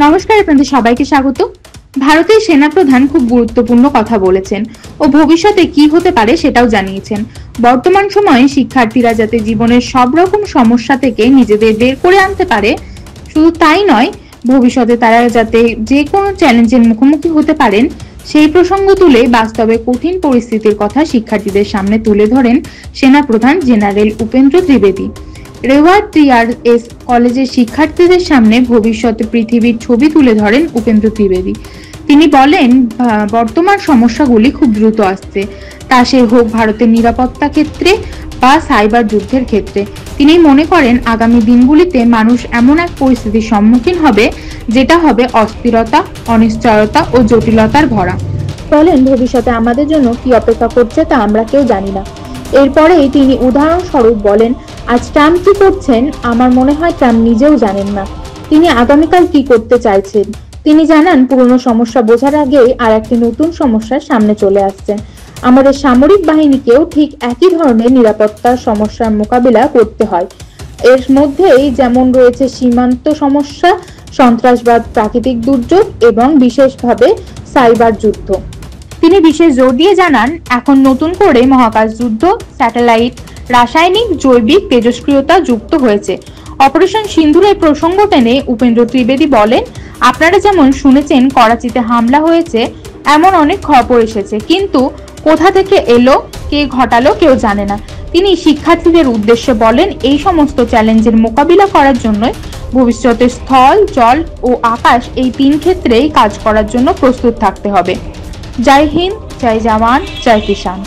নমস্কার, আপনাদের সবাইকে স্বাগত। ভারতের সেনাপ্রধান খুব গুরুত্বপূর্ণ কথা বলেছেন ও ভবিষ্যতে কি হতে পারে সেটাও জানিয়েছেন। বর্তমান সময়ে শিক্ষার্থীরা যাতে জীবনের সব রকম সমস্যা থেকে নিজেদের বের করে আনতে পারে, শুধু তাই নয়, ভবিষ্যতে তারা যাতে যে কোনো চ্যালেঞ্জের মুখোমুখি হতে পারেন সেই প্রসঙ্গ তুলে বাস্তবে কঠিন পরিস্থিতির কথা শিক্ষার্থীদের সামনে তুলে ধরেন সেনাপ্রধান জেনারেল উপেন্দ্র ত্রিবেদী। রেওয়ার টিআরএস কলেজের শিক্ষার্থীদের সামনে ভবিষ্যতে পৃথিবীর ছবি তুলে ধরেন উপেন্দ্র ত্রিবেদী। তিনি বলেন, বর্তমান সমস্যাগুলি খুব দ্রুত আসছে, তা সে হোক ভারতের নিরাপত্তা ক্ষেত্রে বা সাইবার যুদ্ধের ক্ষেত্রে। তিনি মনে করেন আগামী দিনগুলিতে মানুষ এমন এক পরিস্থিতির সম্মুখীন হবে যেটা হবে অস্থিরতা, অনিশ্চয়তা ও জটিলতার ভরা। বলেন, ভবিষ্যতে আমাদের জন্য কি অপেক্ষা করছে তা আমরা কেউ জানি না। এরপরেই তিনি উদাহরণস্বরূপ বলেন, আজ ট্রাম্প কি করছেন আমার মনে হয় ট্রাম্প নিজেও জানেন না তিনি আগামীকাল কি করতে চাইছেন। তিনি জানান, পুরনো সমস্যা বোঝার আগেই আর একটি নতুন সমস্যার সামনে চলে আসছে। আমাদের সামরিক বাহিনীকেও ঠিক একই ধরনের নিরাপত্তার সমস্যার মোকাবিলা করতে হয়। এর মধ্যেই যেমন রয়েছে সীমান্ত সমস্যা, সন্ত্রাসবাদ, প্রাকৃতিক দুর্যোগ এবং বিশেষভাবে সাইবার যুদ্ধ। তিনি বিশেষ জোর দিয়ে জানান, এখন নতুন করে মহাকাশ যুদ্ধ, স্যাটেলাইট, রাসায়নিক, জৈবিক তেজস্ক্রিয়তা যুক্ত হয়েছে। অপারেশন সিন্ধুরের প্রসঙ্গ টেনে উপেন্দ্র ত্রিবেদী বলেন, আপনারা যেমন শুনেছেন করাচিতে হামলা হয়েছে, এমন অনেক খবর এসেছে, কিন্তু কোথা থেকে এলো, কে ঘটালো কেউ জানে না। তিনি শিক্ষার্থীদের উদ্দেশ্যে বলেন, এই সমস্ত চ্যালেঞ্জের মোকাবিলা করার জন্য ভবিষ্যতে স্থল, জল ও আকাশ এই তিন ক্ষেত্রেই কাজ করার জন্য প্রস্তুত থাকতে হবে। জয় হিন্দ, জয় জওয়ান, জয় কিষান।